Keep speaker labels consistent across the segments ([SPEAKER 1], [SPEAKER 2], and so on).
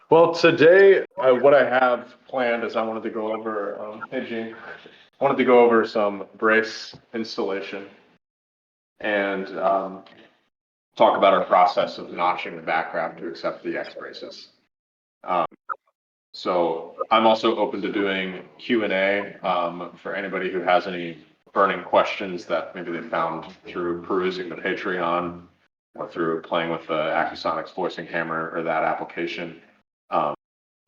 [SPEAKER 1] Well, today, what I have planned is I wanted to go over, hey Gene, I wanted to go over some brace installation and talk about our process of notching the backcraft to accept the X braces. Um, so I'm also open to doing Q&A for anybody who has any burning questions that maybe they found through perusing the Patreon or through playing with the Acusonics voicing hammer or that application. Um,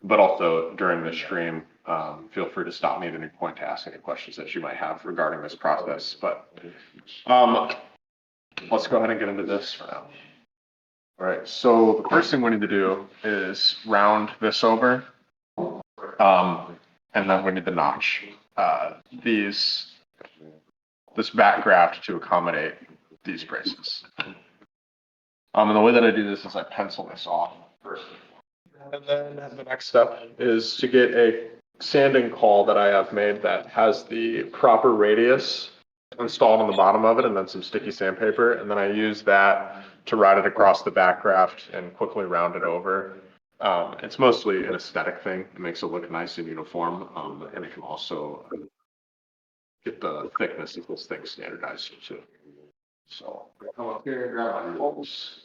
[SPEAKER 1] but also during the stream, feel free to stop me at any point to ask any questions that you might have regarding this process. But let's go ahead and get into this for now. All right, so the first thing we need to do is round this over, and then we need to notch this backgraft to accommodate these braces. And the way that I do this is I pencil this off first. And then the next step is to get a sanding caul that I have made that has the proper radius installed on the bottom of it, and then some sticky sandpaper. And then I use that to ride it across the backgraft and quickly round it over. It's mostly an aesthetic thing. It makes it look nice and uniform, and it can also get the thickness of this thing standardized too. So come up here, grab my bolts.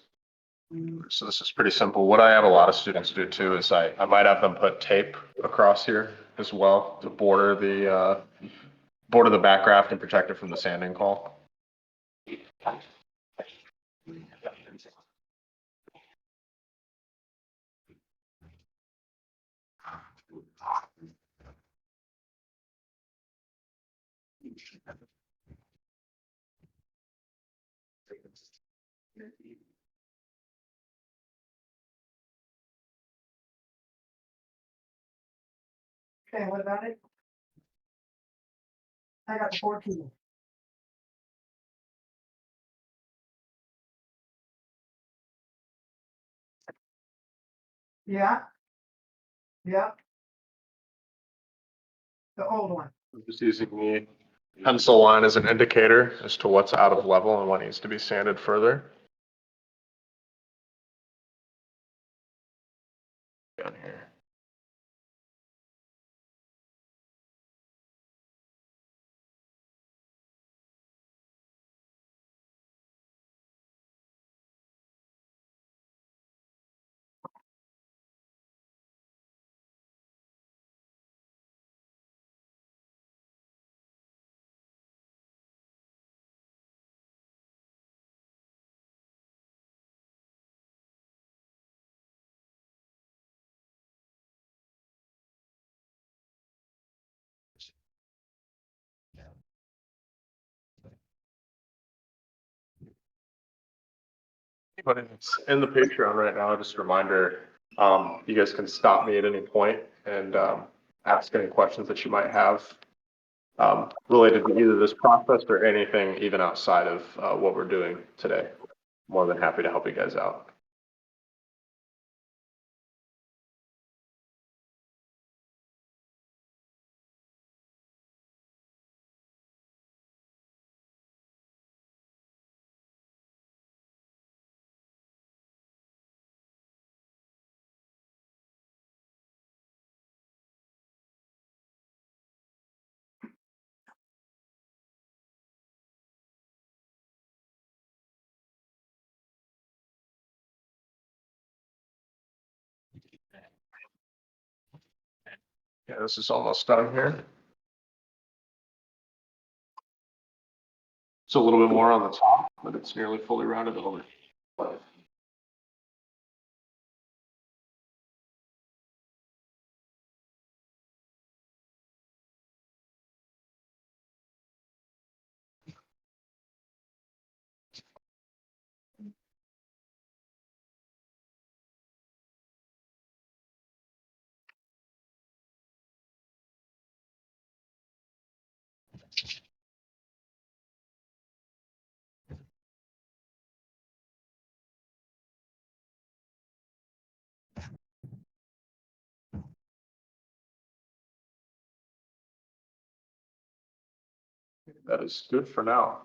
[SPEAKER 1] So this is pretty simple. What I have a lot of students do too is I might have them put tape across here as well to border the backgraft and protect it from the sanding caul.
[SPEAKER 2] Okay, what about it? I got 14. Yeah. Yeah. The old one.
[SPEAKER 1] I'm just using the pencil line as an indicator as to what's out of level and what needs to be sanded further. Down here. But it's in the Patreon right now. Just a reminder, you guys can stop me at any point and ask any questions that you might have related to either this process or anything even outside of what we're doing today. More than happy to help you guys out. Yeah, this is almost done here. It's a little bit more on the top, but it's nearly fully rounded over. That is good for now.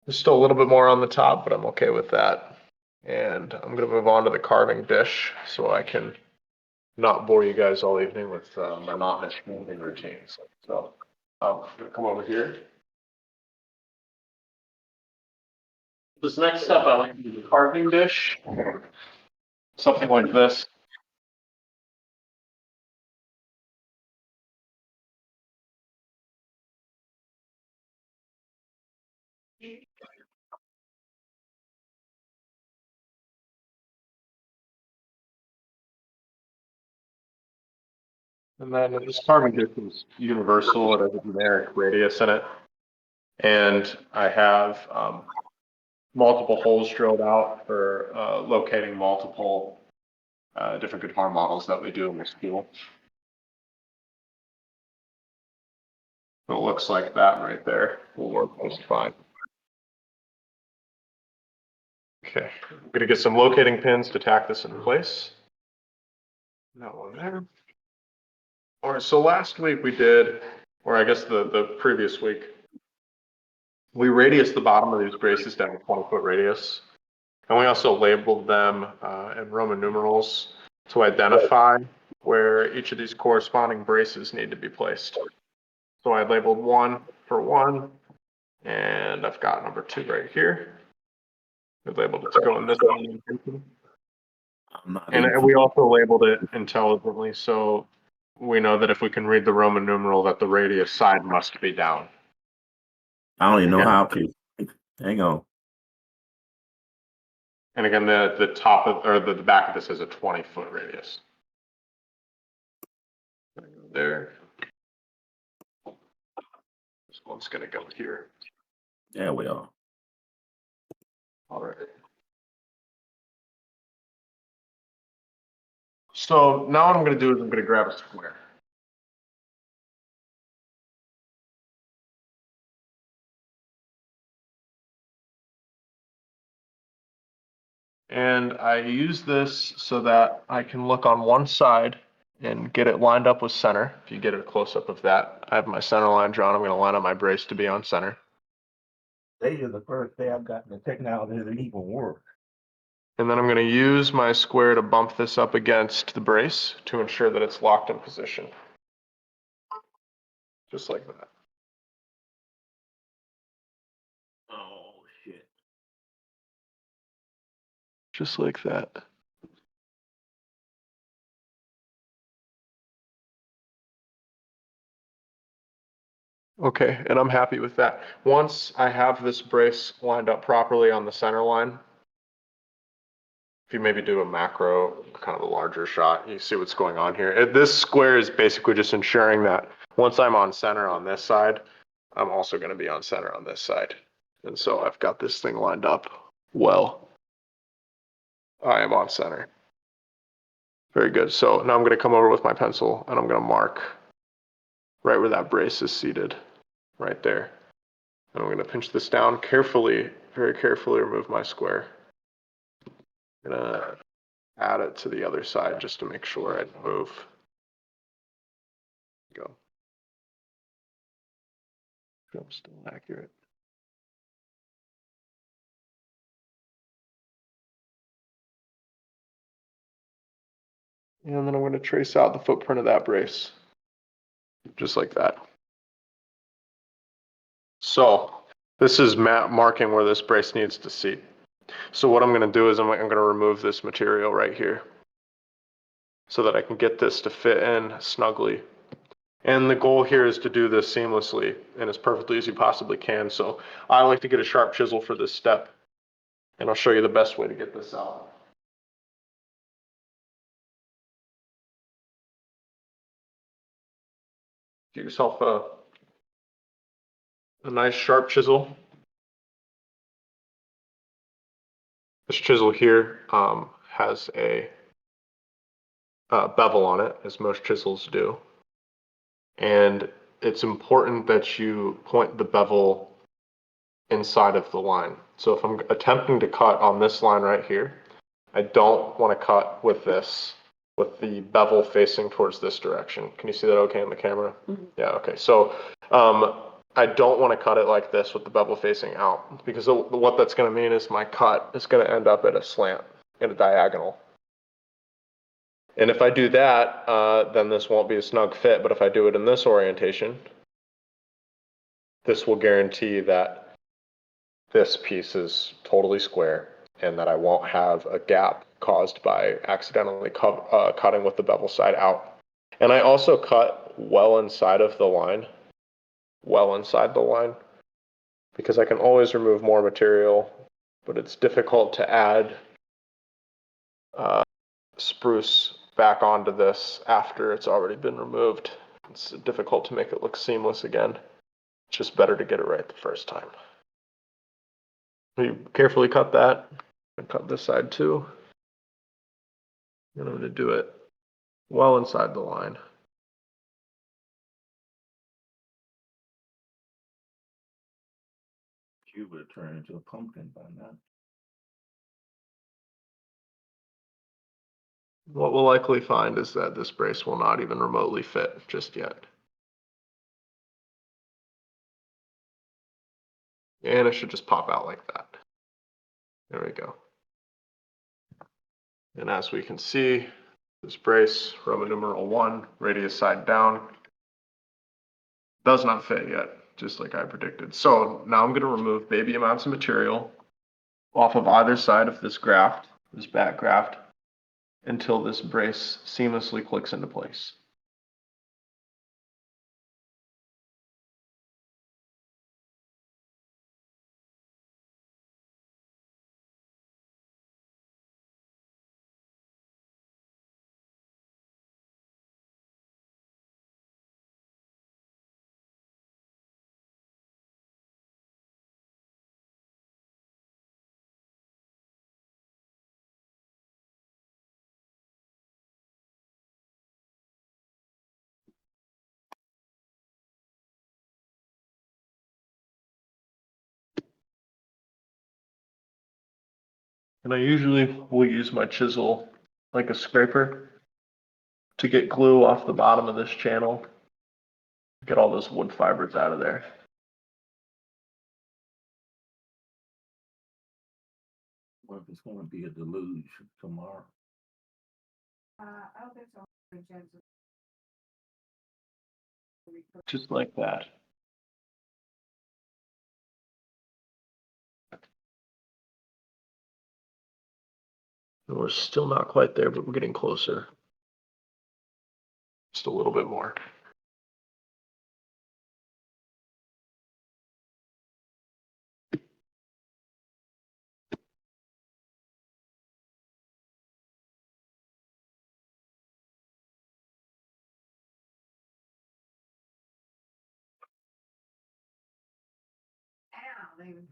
[SPEAKER 1] There's still a little bit more on the top, but I'm okay with that. And I'm gonna move on to the carving dish so I can not bore you guys all evening with monotonous moving routines. So I'm gonna come over here. This next step, I like to do the carving dish. Something like this. And then this carving dish is universal. It has a generic radius in it. And I have multiple holes drilled out for locating multiple different guitar models that we do in the school. It looks like that right there will work just fine. Okay, I'm gonna get some locating pins to tack this in place. That one there. All right, so last week we did, or I guess the previous week, we radiused the bottom of these braces down to 20-foot radius. And we also labeled them in Roman numerals to identify where each of these corresponding braces need to be placed. So I labeled 1 for 1, and I've got number 2 right here. We labeled it to go in this one. And we also labeled it intelligently, so we know that if we can read the Roman numeral, that the radius side must be down.
[SPEAKER 3] I don't even know how to. Hang on.
[SPEAKER 1] And again, the top of, or the back of this is a 20-foot radius. There. This one's gonna go here.
[SPEAKER 3] There we are.
[SPEAKER 1] All right. So now what I'm gonna do is I'm gonna grab a square. And I use this so that I can look on one side and get it lined up with center. If you get a close up of that, I have my center line drawn. I'm gonna line up my brace to be on center.
[SPEAKER 3] Today is the first day I've gotten the technology that even work.
[SPEAKER 1] And then I'm gonna use my square to bump this up against the brace to ensure that it's locked in position. Just like that.
[SPEAKER 3] Oh shit.
[SPEAKER 1] Just like that. Okay, and I'm happy with that. Once I have this brace lined up properly on the center line, if you maybe do a macro, kind of a larger shot, you see what's going on here. This square is basically just ensuring that once I'm on center on this side, I'm also going to be on center on this side. And so I've got this thing lined up well. I am on center. Very good. So now I'm going to come over with my pencil and I'm going to mark right where that brace is seated, right there. And I'm going to pinch this down carefully, very carefully remove my square. I'm going to add it to the other side just to make sure I don't move. Go. I'm still accurate. And then I'm going to trace out the footprint of that brace, just like that. So this is marking where this brace needs to seat. So what I'm going to do is I'm going to remove this material right here so that I can get this to fit in snugly. And the goal here is to do this seamlessly and as perfectly as you possibly can. So I like to get a sharp chisel for this step, and I'll show you the best way to get this out. Get yourself a nice sharp chisel. This chisel here has a bevel on it, as most chisels do. And it's important that you point the bevel inside of the line. So if I'm attempting to cut on this line right here, I don't want to cut with this, with the bevel facing towards this direction. Can you see that okay in the camera? Mm-hmm. Yeah, okay. So I don't want to cut it like this with the bevel facing out, because what that's going to mean is my cut is going to end up at a slant, at a diagonal. And if I do that, then this won't be a snug fit, but if I do it in this orientation, this will guarantee that this piece is totally square and that I won't have a gap caused by accidentally cutting with the bevel side out. And I also cut well inside of the line, because I can always remove more material, but it's difficult to add spruce back onto this after it's already been removed. It's difficult to make it look seamless again. It's just better to get it right the first time. You carefully cut that, and cut this side too. And I'm going to do it well inside the line.
[SPEAKER 3] You would have turned into a pumpkin by now.
[SPEAKER 1] What we'll likely find is that this brace will not even remotely fit just yet. And it should just pop out like that. There we go. And as we can see, this brace, Roman numeral 1, radius side down, does not fit yet, just like I predicted. So now I'm going to remove baby amounts of material off of either side of this graft, this back graft, until this brace seamlessly clicks into place. And I usually will use my chisel like a scraper to get glue off the bottom of this channel, get all those wood fibers out of there.
[SPEAKER 3] What if it's gonna be a deluge tomorrow?
[SPEAKER 2] I don't think so.
[SPEAKER 1] Just like that. And we're still not quite there, but we're getting closer. Just a little bit more.
[SPEAKER 2] Ow, they-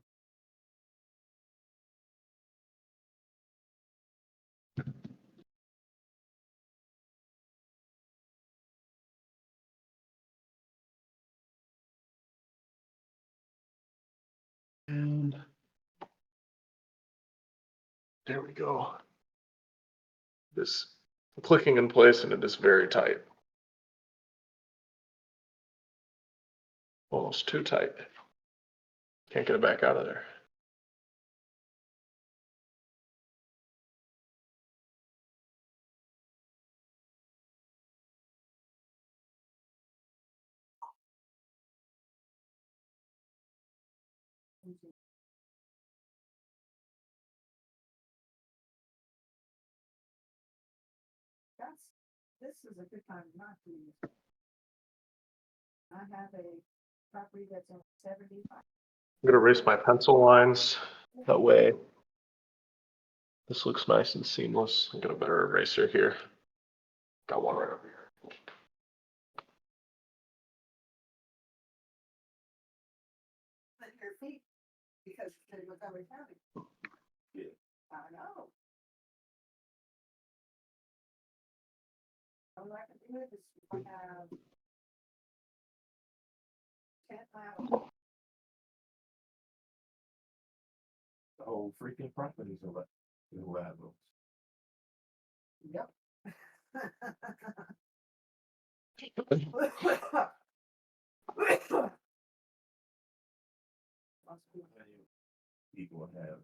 [SPEAKER 1] And there we go. This clicking in place, and it is very tight. Almost too tight. Can't get it back out of there.
[SPEAKER 2] This is a good time not to use it. I have a property that's on 75.
[SPEAKER 1] I'm gonna erase my pencil lines. That way, this looks nice and seamless. I'll get a better eraser here. Got one right over here.
[SPEAKER 2] Put your feet, because they look always heavy.
[SPEAKER 3] Yeah.
[SPEAKER 2] I know. All I can do is I have 10 miles.
[SPEAKER 3] The whole freaking property's elaborate.
[SPEAKER 2] Yep.
[SPEAKER 3] people have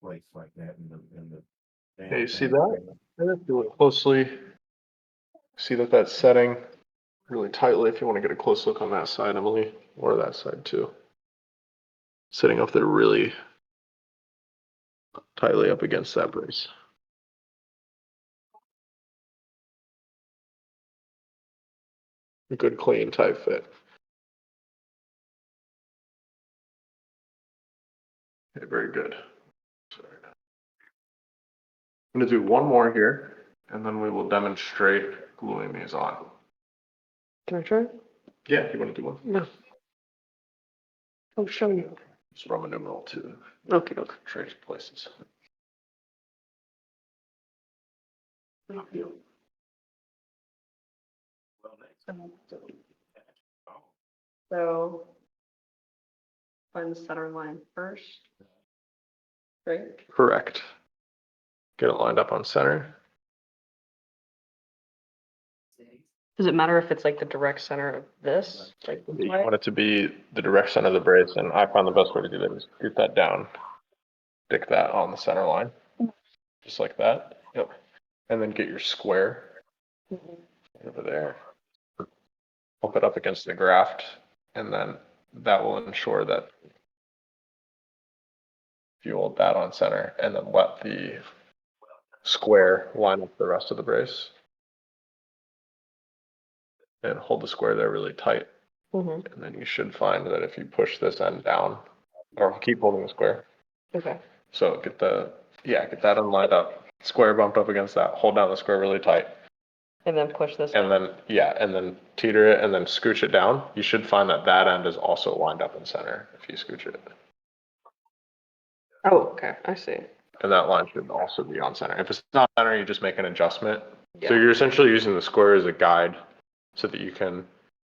[SPEAKER 3] plates like that in the.
[SPEAKER 1] Yeah, you see that? And if you look closely, see that that's setting really tightly. If you want to get a close look on that side, Emily, or that side too. Sitting up there really tightly up against that brace. A good, clean, tight fit. Okay, very good. Sorry. I'm going to do one more here, and then we will demonstrate gluing these on.
[SPEAKER 4] Can I try?
[SPEAKER 1] Yeah, if you want to do one.
[SPEAKER 4] No. I'll show you.
[SPEAKER 1] Just Roman numeral 2.
[SPEAKER 4] Okay, okay.
[SPEAKER 1] Trace places.
[SPEAKER 4] So find the center line first. Right?
[SPEAKER 1] Correct. Get it lined up on center.
[SPEAKER 4] Does it matter if it's like the direct center of this? Like this
[SPEAKER 1] You
[SPEAKER 4] way?
[SPEAKER 1] want it to be the direct center of the brace, and I find the best way to do that is scoot that down, stick that on the center line, just like that. Yep. And then get your square over there, pump it up against the graft, and then that will ensure that you hold that on center, and then let the square line up the rest of the brace, and hold the square there really tight.
[SPEAKER 4] Mm-hmm.
[SPEAKER 1] And then you should find that if you push this end down, or keep holding the square.
[SPEAKER 4] Okay.
[SPEAKER 1] So get that unlined up, square bumped up against that, hold down the square really tight.
[SPEAKER 4] And then push this.
[SPEAKER 1] And then, and then teeter it and then scooch it down. You should find that that end is also lined up in center if you scooch it.
[SPEAKER 4] Oh, okay. I see.
[SPEAKER 1] And that line should also be on center. If it's not center, you just make an adjustment.
[SPEAKER 4] Yeah.
[SPEAKER 1] So you're essentially using the square as a guide so that you can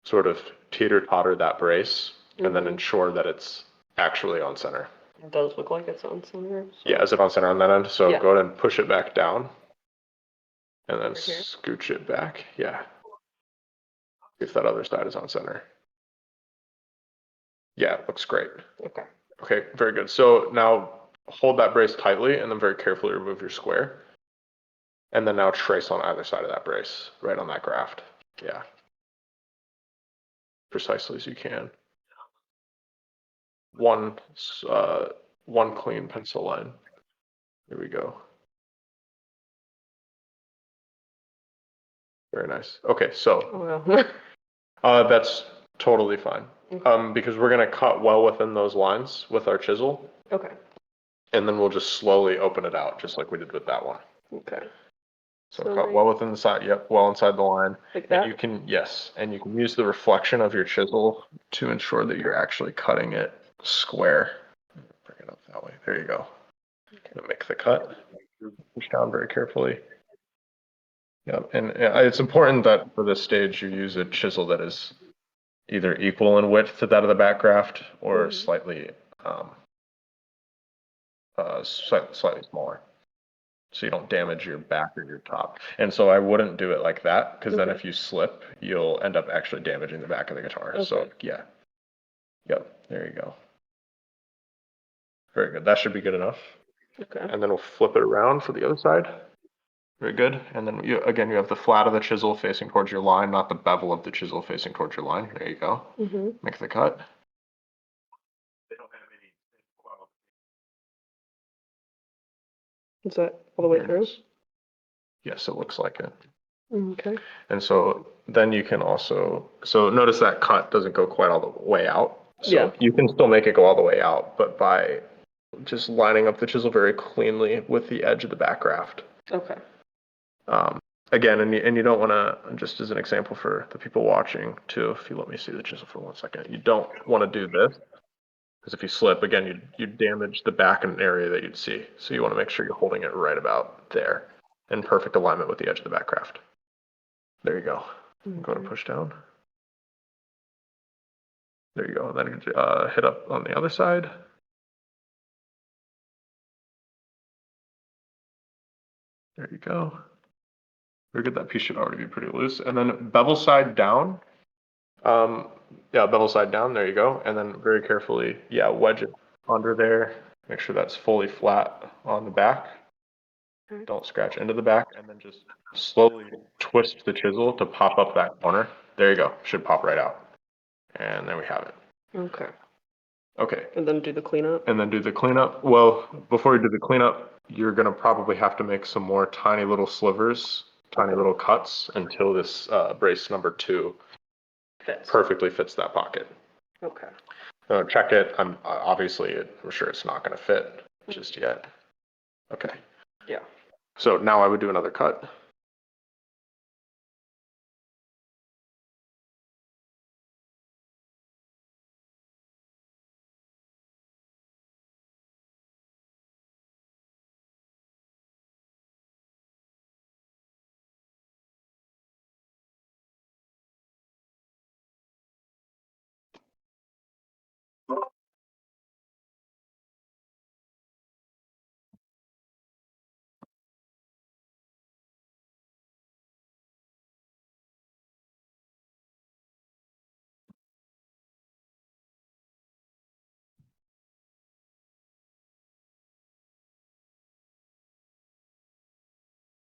[SPEAKER 1] sort of teeter-totter that brace and then ensure that it's actually on center.
[SPEAKER 4] It does look like it's on center. So.
[SPEAKER 1] Yeah, is it on center on that end? So
[SPEAKER 4] Yeah.
[SPEAKER 1] go ahead and push it back down. And then
[SPEAKER 4] Right here?
[SPEAKER 1] scooch it back. Yeah. If that other side is on center. Yeah, it looks great.
[SPEAKER 4] Okay.
[SPEAKER 1] Okay, very good. So now hold that brace tightly and then very carefully remove your square. And then now trace on either side of that brace, right on that graft. Yeah. Precisely as you can. One clean pencil line. There we go. Very nice. Okay, so
[SPEAKER 4] Oh, well.
[SPEAKER 1] that's totally fine.
[SPEAKER 4] Okay.
[SPEAKER 1] Because we're gonna cut well within those lines with our chisel.
[SPEAKER 4] Okay.
[SPEAKER 1] And then we'll just slowly open it out, just like we did with that one.
[SPEAKER 4] Okay.
[SPEAKER 1] So
[SPEAKER 4] So
[SPEAKER 1] cut
[SPEAKER 4] like-
[SPEAKER 1] well within the side, yep, well inside the line.
[SPEAKER 4] Like
[SPEAKER 1] And
[SPEAKER 4] that?
[SPEAKER 1] you can, yes, and you can use the reflection of your chisel to ensure that you're actually cutting it square. Bring it up that way, there you go. And make the cut, push down very carefully. Yep, and it's important that for this stage you use a chisel that is either equal in width to that of the back graft or slightly, slightly smaller. So you don't damage your back or your top. And so I wouldn't do it like that, because then if you slip, you'll end up actually damaging the back of the guitar.
[SPEAKER 4] Okay.
[SPEAKER 1] So yeah. Yep, there you go. Very good. That should be good enough.
[SPEAKER 4] Okay.
[SPEAKER 1] And then we'll flip it around for the other side. Very good. And then you have the flat of the chisel facing towards your line, not the bevel of the chisel facing towards your line. There you go. Make the cut.
[SPEAKER 3] They don't have any quality.
[SPEAKER 4] Is that all the way
[SPEAKER 1] There it
[SPEAKER 4] through?
[SPEAKER 1] is. Yes, it looks like it.
[SPEAKER 4] Okay.
[SPEAKER 1] And so then you can also, so notice that cut doesn't go quite all the way out. So
[SPEAKER 4] Yeah.
[SPEAKER 1] you can still make it go all the way out, but by just lining up the chisel very cleanly with the edge of the back graft.
[SPEAKER 4] Okay.
[SPEAKER 1] Again, and you don't want to, just as an example for the people watching too, if you let me see the chisel for 1 second, you don't want to do this, because if you slip, again, you damage the back in an area that you'd see. So you want to make sure you're holding it right about there in perfect alignment with the edge of the back graft. There you go. Go to push down. There you go. And then hit up on the other side. There you go. Very good. That piece should already be pretty loose. And then bevel side down. Yeah, bevel side down. There you go. And then very carefully, wedge it under there. Make sure that's fully flat on the back.
[SPEAKER 4] Okay.
[SPEAKER 1] Don't scratch into the back, and then just slowly twist the chisel to pop up that corner. There you go. Should pop right out. And there we have it.
[SPEAKER 4] Okay.
[SPEAKER 1] Okay.
[SPEAKER 4] And then do the cleanup?
[SPEAKER 1] And then do the cleanup. Well, before you do the cleanup, you're gonna probably have to make some more tiny little slivers, tiny little cuts until this brace number 2
[SPEAKER 4] Fits.
[SPEAKER 1] perfectly fits that pocket.
[SPEAKER 4] Okay.
[SPEAKER 1] Check it. I'm sure it's not gonna fit just yet. Okay.
[SPEAKER 4] Yeah.
[SPEAKER 1] So now I would do another cut.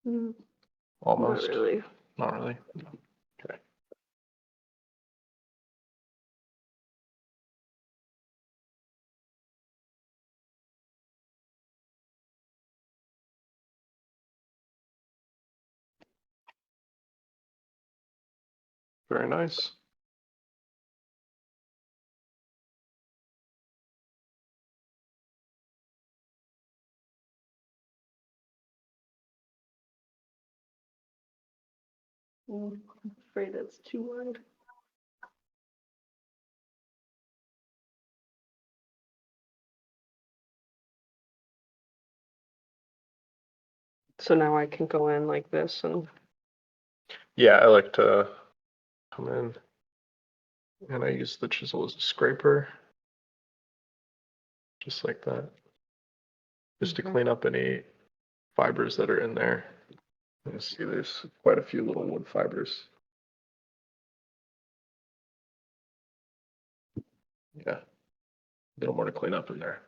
[SPEAKER 4] Mm,
[SPEAKER 1] Almost.
[SPEAKER 4] Not really.
[SPEAKER 1] Not really. Okay. Very nice.
[SPEAKER 4] I'm afraid it's too wide. So now I can go in like this and
[SPEAKER 1] Yeah, I like to come in and I use the chisel as a scraper. Just like that. Just to clean up any fibers that are in there. You see there's quite a few little wood fibers. Yeah. A little more to clean up in there.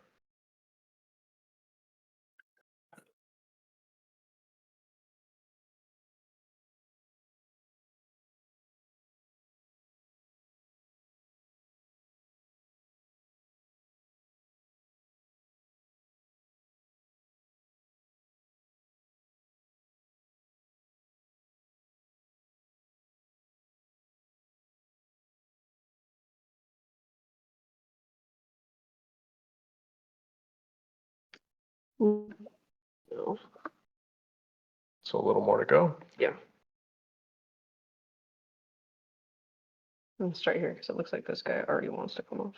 [SPEAKER 4] no.
[SPEAKER 1] So a little more to go.
[SPEAKER 4] Yeah. Let's start here because it looks like this guy already wants to come off.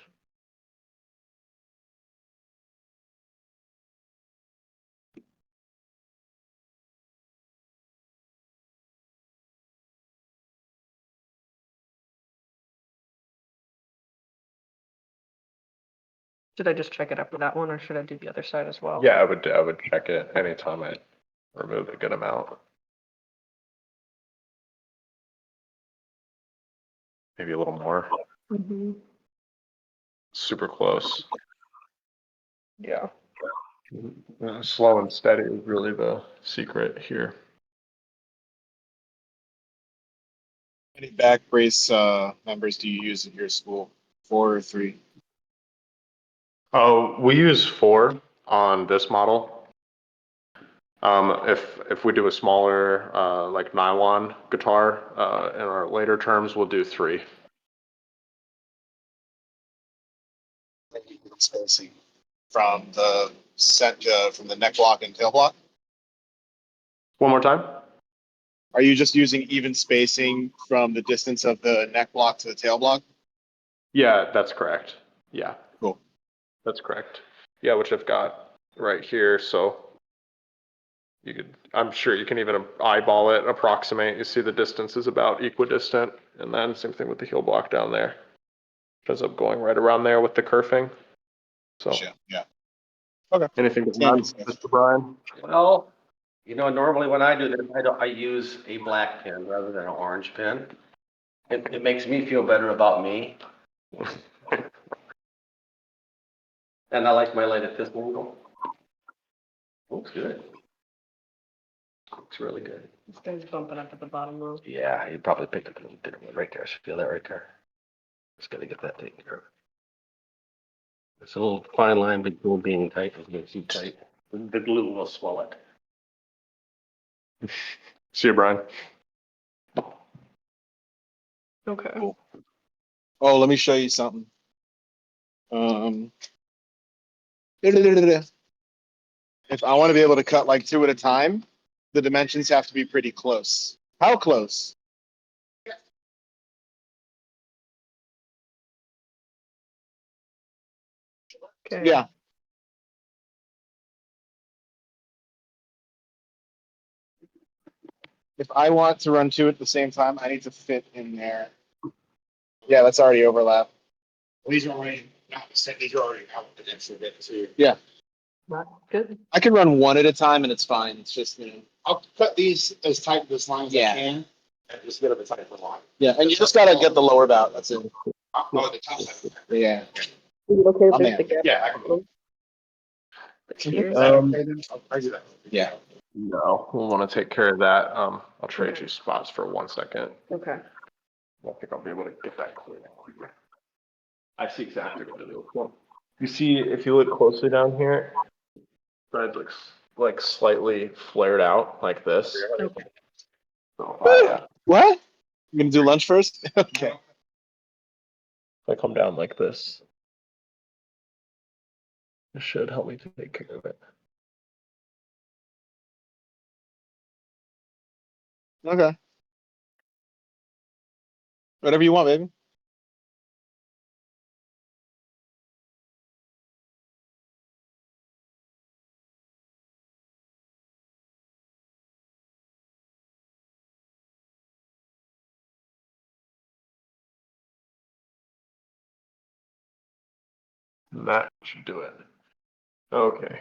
[SPEAKER 4] Should I just check it after that one or should I do the other side as well?
[SPEAKER 1] Yeah, I would check it anytime I remove a good amount. Maybe a little more.
[SPEAKER 4] Mm-hmm.
[SPEAKER 1] Super close.
[SPEAKER 4] Yeah.
[SPEAKER 1] Slow and steady is really the secret here.
[SPEAKER 5] Many back brace members do you use at your school? 4 or 3?
[SPEAKER 1] Oh, we use 4 on this model. If we do a smaller like nylon guitar in our later terms, we'll do 3.
[SPEAKER 5] Spacing from the from the neck block and tail block.
[SPEAKER 1] One more time.
[SPEAKER 5] Are you just using even spacing from the distance of the neck block to the tail block?
[SPEAKER 1] Yeah, that's correct. Yeah.
[SPEAKER 5] Cool.
[SPEAKER 1] That's correct. Yeah, which I've got right here. So I'm sure you can even eyeball it, approximate. You see the distance is about equidistant. And then same thing with the heel block down there. Ends up going right around there with the kerfing. So
[SPEAKER 5] Yeah. Okay.
[SPEAKER 1] anything to add,
[SPEAKER 5] Standard stuff.
[SPEAKER 1] Mr. Brian?
[SPEAKER 6] Well, normally when I do this, I use a black pin rather than an orange pin. It makes me feel better about me. And I like my light at this angle. Looks good. Looks really good.
[SPEAKER 4] This guy's bumping up at the bottom though.
[SPEAKER 6] Yeah, you probably picked up a little bit of it right there. I should feel that right there. Just gotta get that taken care of. It's a little fine line between being tight and being too tight. The glue will swell it.
[SPEAKER 1] See you, Brian.
[SPEAKER 4] Okay.
[SPEAKER 5] Cool. Oh, let me show you something. If I want to be able to cut like 2 at a time, the dimensions have to be pretty close. How close?
[SPEAKER 4] Okay.
[SPEAKER 5] Yeah. If I want to run 2 at the same time, I need to fit in there. Yeah, that's already overlap.
[SPEAKER 3] These are already, these are already out the next bit too.
[SPEAKER 5] Yeah,
[SPEAKER 4] Not good.
[SPEAKER 5] I can run 1 at a time and it's fine. It's just,
[SPEAKER 3] I'll cut these as tight as line as I
[SPEAKER 5] Yeah.
[SPEAKER 3] can. And just get them as tight as line.
[SPEAKER 5] yeah, and you just gotta get the lower bout. That's it.
[SPEAKER 3] Oh, the top side.
[SPEAKER 5] Yeah.
[SPEAKER 4] Okay,
[SPEAKER 5] I'm
[SPEAKER 4] there's
[SPEAKER 5] in.
[SPEAKER 4] the gap.
[SPEAKER 3] Yeah, I can go.
[SPEAKER 4] Cheers.
[SPEAKER 3] I'll do that.
[SPEAKER 5] Yeah.
[SPEAKER 1] No, we'll want to take care of that. I'll trade you spots for 1 second.
[SPEAKER 4] Okay.
[SPEAKER 1] I think I'll be able to get that clear. I see exactly what it is. Well, you see, if you look closely down here, side looks like slightly flared out like this.
[SPEAKER 4] Okay.
[SPEAKER 1] So if
[SPEAKER 5] What? You gonna do lunch first? Okay.
[SPEAKER 1] I come down like this, it should help me to take care of it.
[SPEAKER 5] Okay. Whatever you want, baby.
[SPEAKER 1] That should do it. Okay.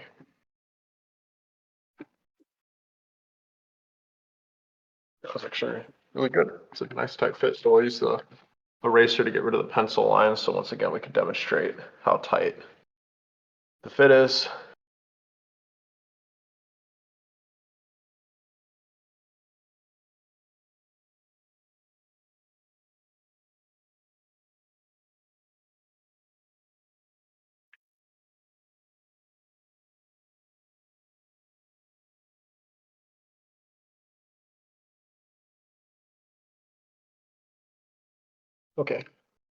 [SPEAKER 1] That was actually really good. It's like a nice tight fit. So we'll use the eraser to get rid of the pencil lines. So once again, we can demonstrate how tight the fit is. Okay,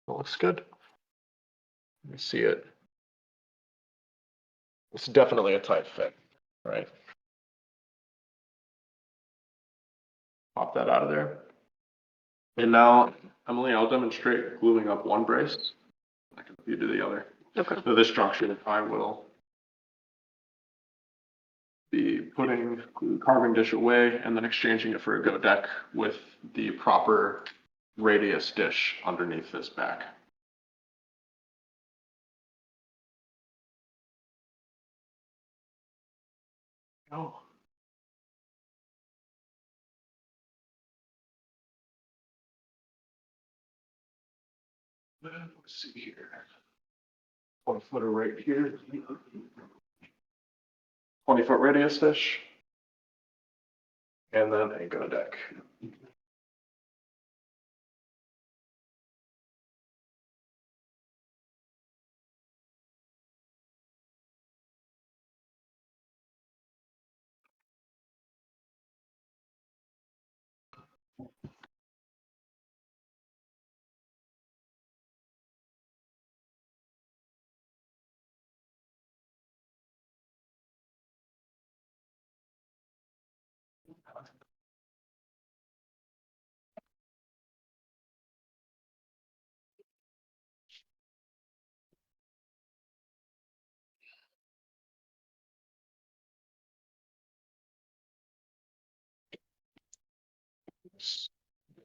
[SPEAKER 1] that looks good. Let me see it. It's definitely a tight fit, right? Pop that out of there. And now, Emily, I'll demonstrate gluing up one brace. I can you do the other.
[SPEAKER 4] Okay.
[SPEAKER 1] So this structure, I will be putting the carving dish away and then exchanging it for a go deck with the proper radius dish underneath this back. Oh. Let's see here. 1 footer right here. 20-foot radius dish. And then a go deck.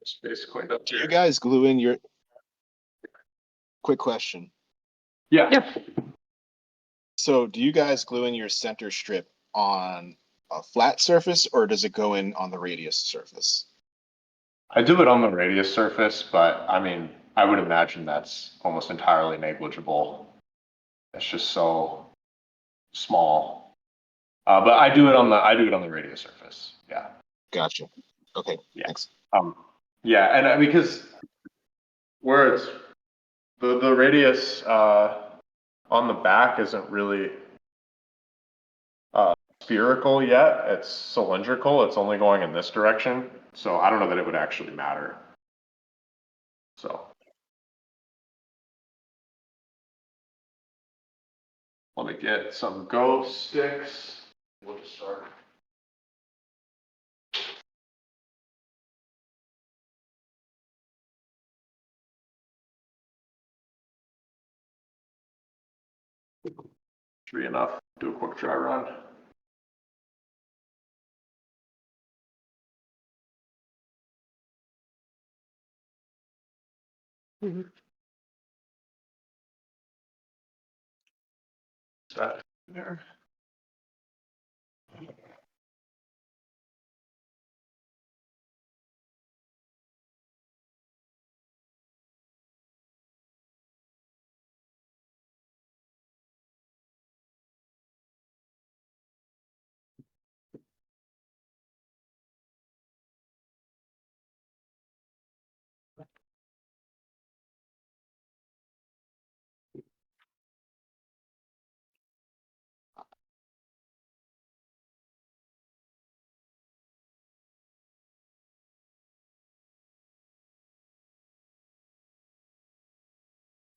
[SPEAKER 1] It's basically up
[SPEAKER 5] Do you
[SPEAKER 1] here.
[SPEAKER 5] guys glue in your quick question?
[SPEAKER 1] Yeah.
[SPEAKER 4] Yeah.
[SPEAKER 5] So do you guys glue in your center strip on a flat surface or does it go in on the radius surface?
[SPEAKER 1] I do it on the radius surface, but I mean, I would imagine that's almost entirely negligible It's just so small. But I do it on the radio surface. Yeah.
[SPEAKER 5] Gotcha. Okay,
[SPEAKER 1] Yeah.
[SPEAKER 5] thanks.
[SPEAKER 1] Yeah, and because where it's the radius on the back isn't really spherical yet. It's cylindrical. It's only going in this direction. So I don't know that it would actually matter. So let me get some Go sticks. We'll just start. Should be enough. Do a quick dry run.
[SPEAKER 4] Mhm.
[SPEAKER 1] That there.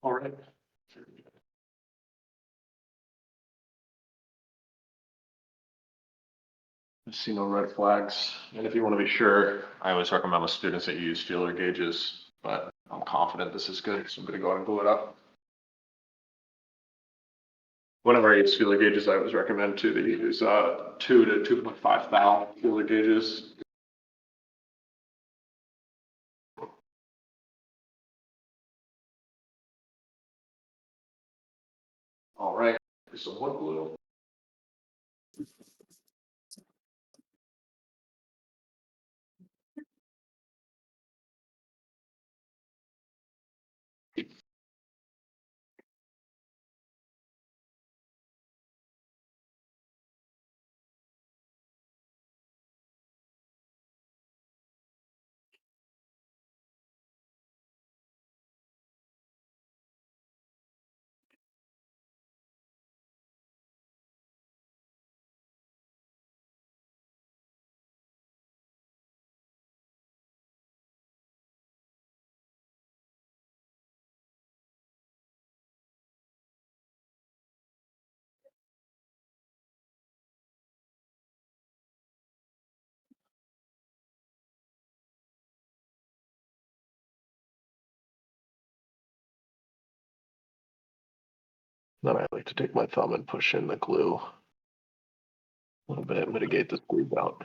[SPEAKER 1] All right. I see no red flags. And if you want to be sure, I always recommend with students that you use feeler gauges, but I'm confident this is good. So I'm going to go ahead and glue it up. Whenever I use feeler gauges, I always recommend too that you use 2 to 2.5 thou feeler gauges. All right, here's some wood glue. Then I like to take my thumb and push in the glue a little bit, mitigate the squeeze out.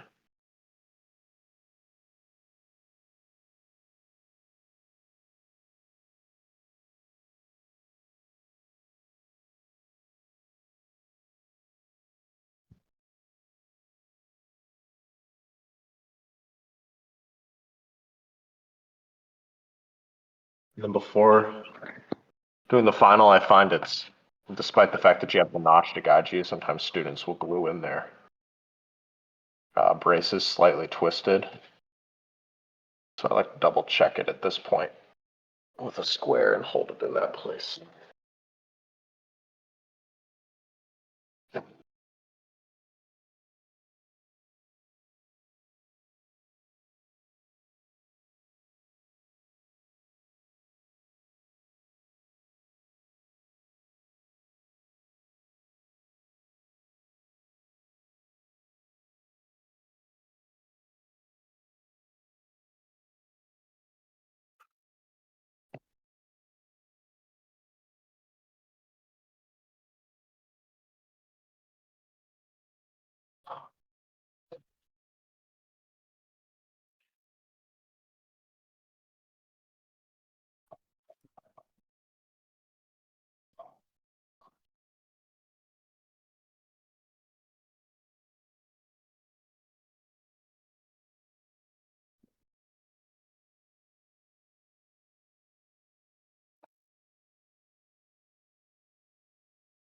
[SPEAKER 1] And then before doing the final, I find it's, despite the fact that you have the notch to guide you, sometimes students will glue in their braces slightly twisted. So I like to double check it at this point with a square and hold it in that place.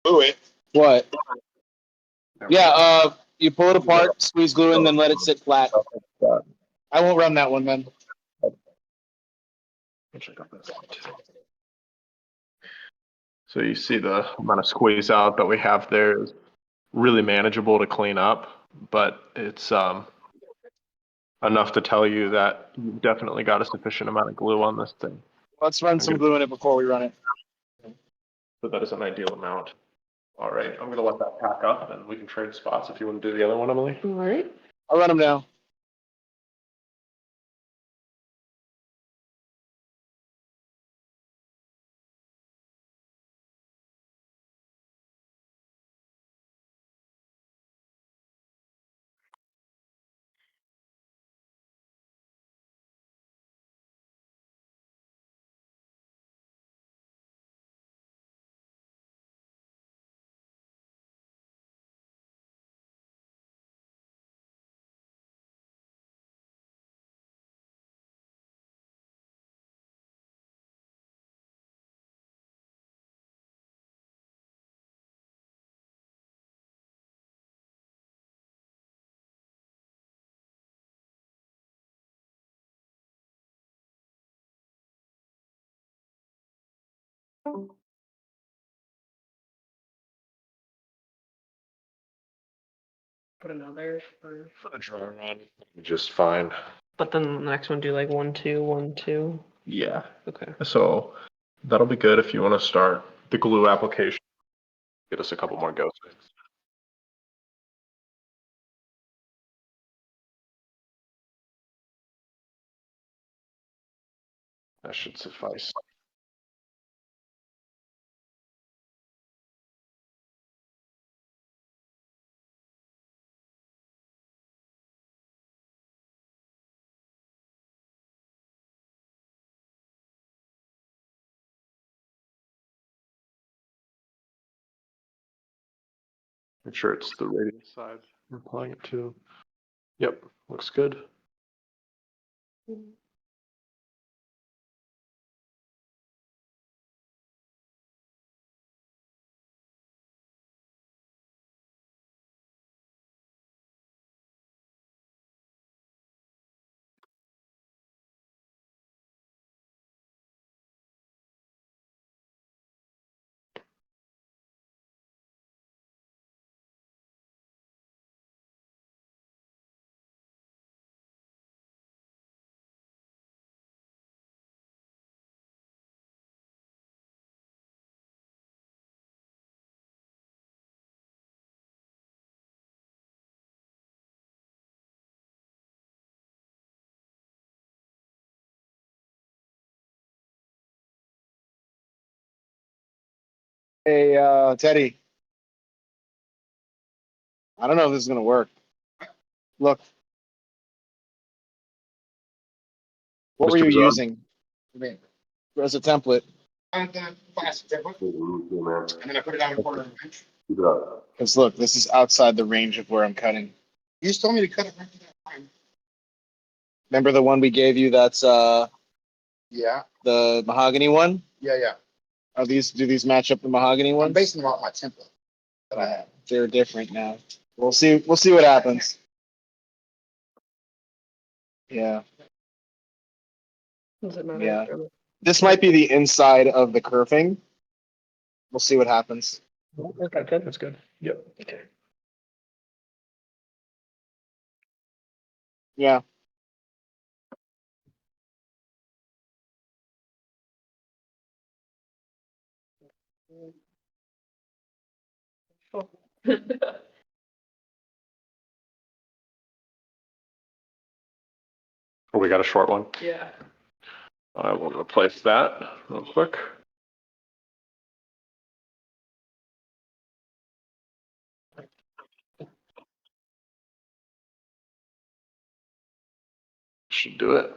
[SPEAKER 5] Glue it. What? Yeah, you pull it apart, squeeze glue in, then let it sit flat. I won't run that one, man.
[SPEAKER 1] Check out this one too. So you see the amount of squeeze out that we have there is really manageable to clean up, but it's enough to tell you that you've definitely got a sufficient amount of glue on this thing.
[SPEAKER 5] Let's run some glue in it before we run it.
[SPEAKER 1] So that is an ideal amount. All right, I'm gonna let that pack up and we can trade spots if you want to do the other one, Emily.
[SPEAKER 4] All right.
[SPEAKER 5] I'll run them now.
[SPEAKER 4] Put another.
[SPEAKER 1] For the dry run, just fine.
[SPEAKER 4] But then the next one do like 1, 2, 1, 2.
[SPEAKER 1] Yeah.
[SPEAKER 4] Okay.
[SPEAKER 1] So that'll be good if you want to start the glue application. Get us a couple more go sticks. That should suffice. Make sure it's the radius side we're applying it to. Yep, looks good.
[SPEAKER 5] Hey, Teddy. I don't know if this is gonna work. Look. What were
[SPEAKER 1] Mr.
[SPEAKER 5] you
[SPEAKER 1] Bizarre.
[SPEAKER 5] using as a template?
[SPEAKER 7] Plastic template, and then I put it on a corner of the bench.
[SPEAKER 5] Because look, this is outside the range of where I'm cutting.
[SPEAKER 7] You just told me to cut it right to that line.
[SPEAKER 5] Remember the one we gave you that's
[SPEAKER 7] Yeah,
[SPEAKER 5] the mahogany one?
[SPEAKER 7] yeah.
[SPEAKER 5] Do these match up the mahogany
[SPEAKER 7] I'm
[SPEAKER 5] ones?
[SPEAKER 7] basing them off my template that I have.
[SPEAKER 5] They're different now. We'll see what happens. Yeah.
[SPEAKER 4] Does it matter?
[SPEAKER 5] Yeah. This might be the inside of the kerfing. We'll see what happens.
[SPEAKER 1] Okay, good. That's good. Yep.
[SPEAKER 4] Okay.
[SPEAKER 5] Yeah.
[SPEAKER 4] Oh.
[SPEAKER 1] Oh, we got a short one.
[SPEAKER 4] Yeah.
[SPEAKER 1] I will replace that real quick. Should do it.